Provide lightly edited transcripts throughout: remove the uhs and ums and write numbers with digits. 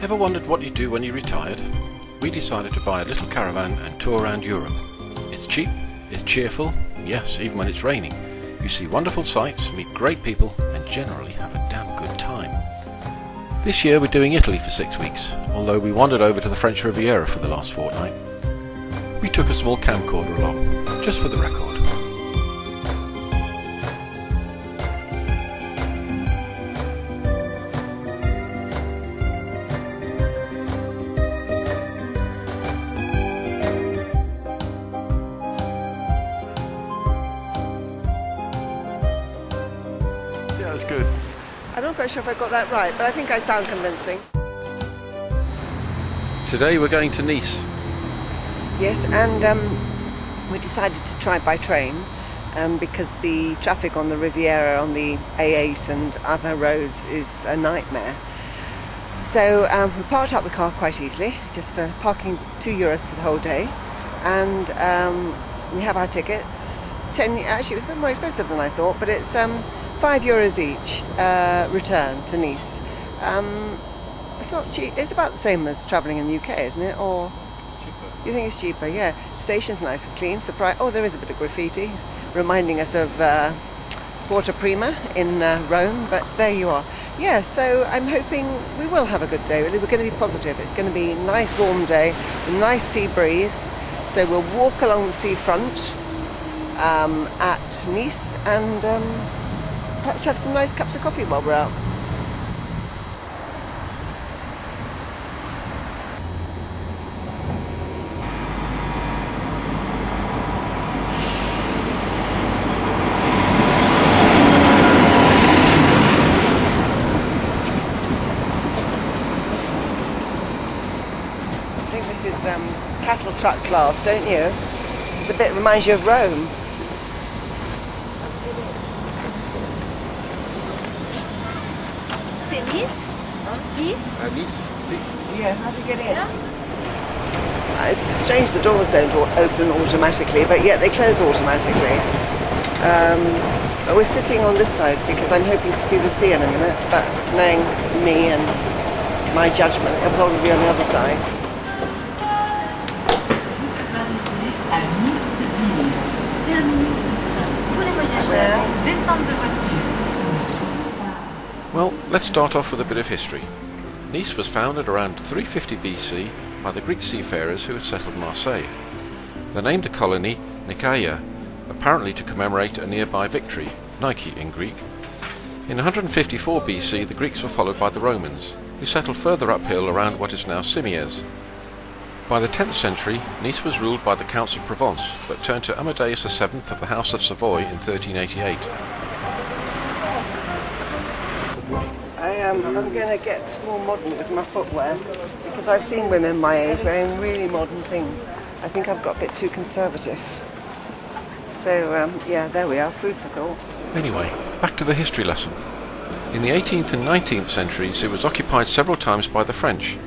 Ever wondered what you'd do when you retired? We decided to buy a little caravan and tour around Europe. It's cheap, it's cheerful, yes, even when it's raining. You see wonderful sights, meet great people, and generally have a damn good time. This year we're doing Italy for 6 weeks, although we wandered over to the French Riviera for the last fortnight. We took a small camcorder along, just for the record. Yeah, it was good. I'm not quite sure if I got that right, but I think I sound convincing. Today we're going to Nice. Yes, and we decided to try by train because the traffic on the Riviera, on the A8 and other roads is a nightmare. So we parked up the car quite easily, just for parking €2 for the whole day. And we have our tickets. Actually, it was a bit more expensive than I thought, but it's €5 each return to Nice. It's not cheap. It's about the same as travelling in the UK, isn't it? Or Cheaper. You think it's cheaper? Yeah. Station's nice and clean. Surprise! Oh, there is a bit of graffiti, reminding us of Porta Prima in Rome. But there you are. Yeah. So I'm hoping we will have a good day. Really, we're going to be positive. It's going to be a nice warm day, a nice sea breeze. So we'll walk along the seafront at Nice and perhaps have some nice cups of coffee while we're out. I think this is cattle truck class, don't you? This a bit reminds you of Rome. C'est Nice? Nice? Nice. Yeah, how do you get in? It's strange the doors don't open automatically, but yet they close automatically. But we're sitting on this side because I'm hoping to see the sea in a minute, but knowing me and my judgment, it'll probably be on the other side. À Nice-Ville. Terminus de train. Tous les voyageurs descendent de voiture. Well, let's start off with a bit of history. Nice was founded around 350 BC by the Greek seafarers who had settled Marseille. They named the colony Nicaea, apparently to commemorate a nearby victory, Nike in Greek. In 154 BC, the Greeks were followed by the Romans, who settled further uphill around what is now Simiez. By the 10th century, Nice was ruled by the Counts of Provence, but turned to Amadeus VII of the House of Savoy in 1388. I'm going to get more modern with my footwear because I've seen women my age wearing really modern things. I think I've got a bit too conservative. So yeah, there we are, food for thought. Anyway, back to the history lesson. In the 18th and 19th centuries it was occupied several times by the French,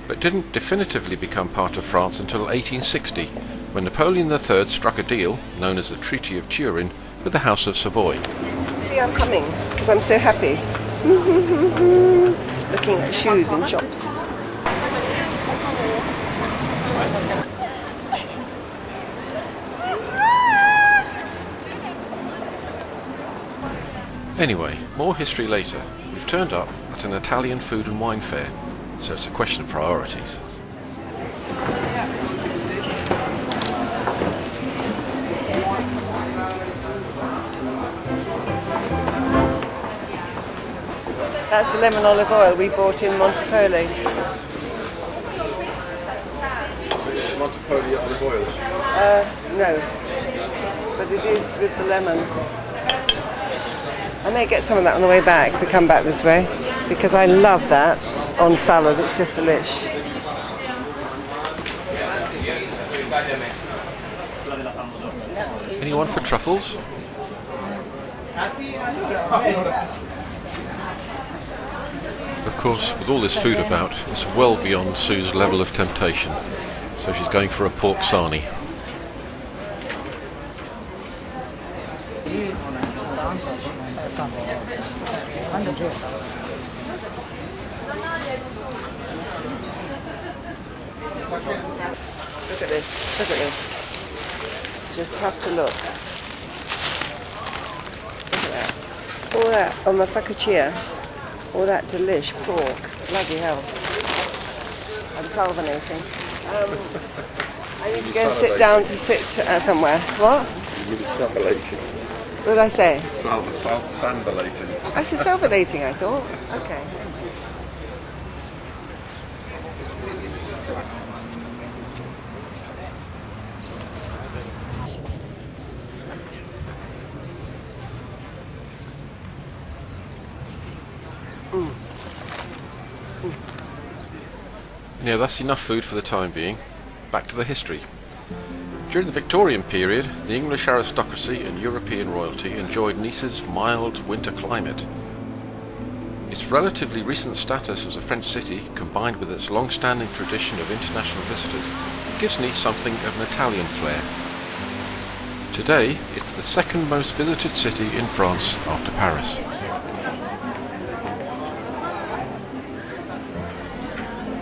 but didn't definitively become part of France until 1860, when Napoleon III struck a deal, known as the Treaty of Turin, with the House of Savoy. See, I'm coming because I'm so happy. Looking at shoes in shops. Anyway, more history later. We've turned up at an Italian food and wine fair, so it's a question of priorities. That's the lemon olive oil we bought in Montepone. Montepone olive oils. No, but it is with the lemon. I may get some of that on the way back if we come back this way, because I love that on salad, it's just delish. Anyone for truffles? Of course, with all this food about, it's well beyond Sue's level of temptation, so she's going for a pork sarnie. Look at this, look at this. Just have to look. Look at that. All that on the focaccia, all that delish pork. Bloody hell. I'm salivating. I need to go and sit down to sit somewhere. What? You mean salivating? What did I say? Salivating. I said salivating, I thought. Okay. Yeah, that's enough food for the time being. Back to the history. During the Victorian period, the English aristocracy and European royalty enjoyed Nice's mild winter climate. Its relatively recent status as a French city, combined with its long-standing tradition of international visitors, gives Nice something of an Italian flair. Today, it's the second most visited city in France after Paris.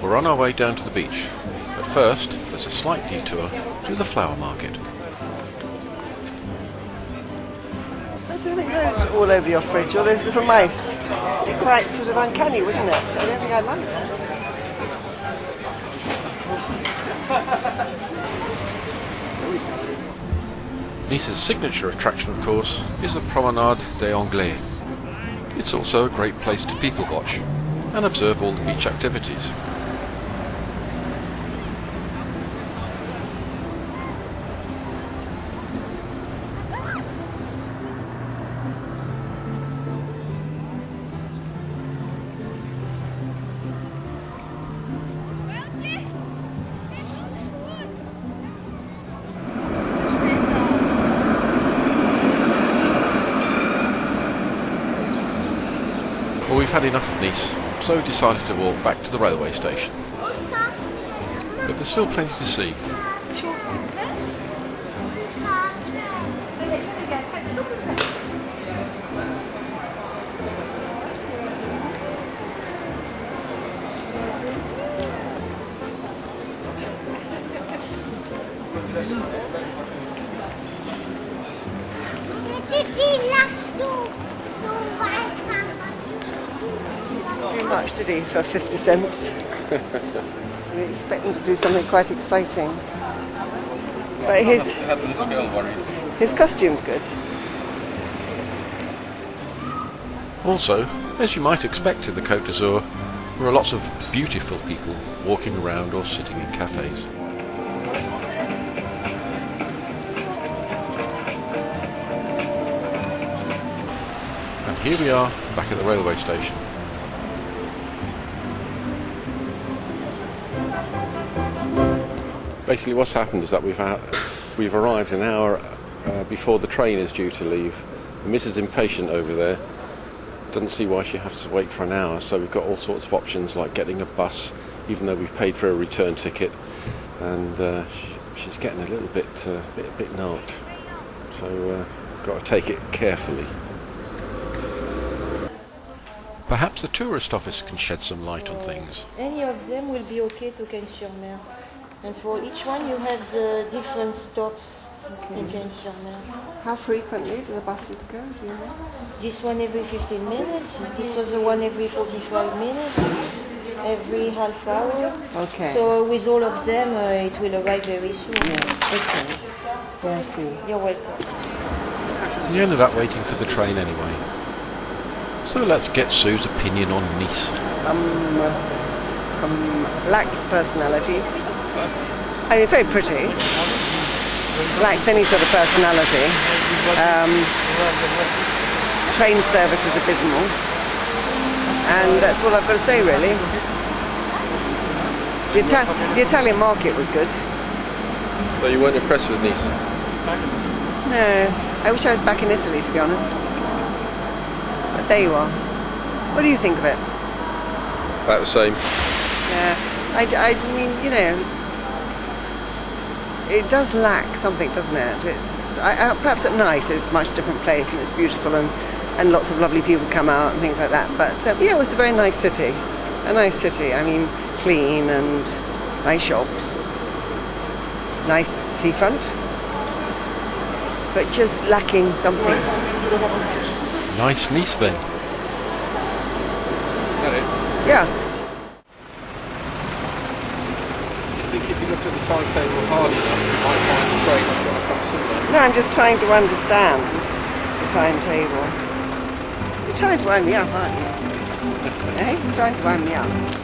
We're on our way down to the beach, but first there's a slight detour through the flower market. There's something those all over your fridge, or those little mice. It'd be quite sort of uncanny, wouldn't it? I don't think I like that. Nice's signature attraction, of course, is the Promenade des Anglais. It's also a great place to people watch and observe all the beach activities. Well, we've had enough of Nice, so decided to walk back to the railway station. But there's still plenty to see. Do much, did he, for 50 cents? We expect him to do something quite exciting. But his costume's good. Also, as you might expect in the Côte d'Azur, there are lots of beautiful people walking around or sitting in cafes. And here we are, back at the railway station. Basically what's happened is that we've arrived an hour before the train is due to leave. Mrs. Impatient over there doesn't see why she has to wait for an hour, so we've got all sorts of options like getting a bus, even though we've paid for a return ticket, and she's getting a little bit narked, so got to take it carefully. Perhaps the tourist office can shed some light on things. Any of them will be okay to Cannes-sur-Mer. And for each one you have the different stops in Cannes-sur-Mer. How frequently do the buses go, do you know? This one every 15 minutes, this other one every 45 minutes, every half hour. Okay. So with all of them it will arrive very soon. Yes, okay. Yeah, I see. You're welcome. We ended up waiting for the train anyway. So let's get Sue's opinion on Nice. Lacks personality. I mean, very pretty. Lacks any sort of personality. Train service is abysmal. And that's all I've got to say, really. The Italian market was good. So you weren't impressed with Nice? No, I wish I was back in Italy, to be honest. But there you are. What do you think of it? About the same. Yeah, I mean, you know, it does lack something, doesn't it? It's perhaps at night it's a much different place and it's beautiful and lots of lovely people come out and things like that. But yeah, it was a very nice city. a nice city. I mean, clean and nice shops, nice seafront, but just lacking something. Nice Nice then. Got it. Yeah. Do you think if you looked at the timetable hard enough, you might find the train that's going to come sooner? No, I'm just trying to understand the timetable. You're trying to wind me up, aren't you? You're trying to wind me up.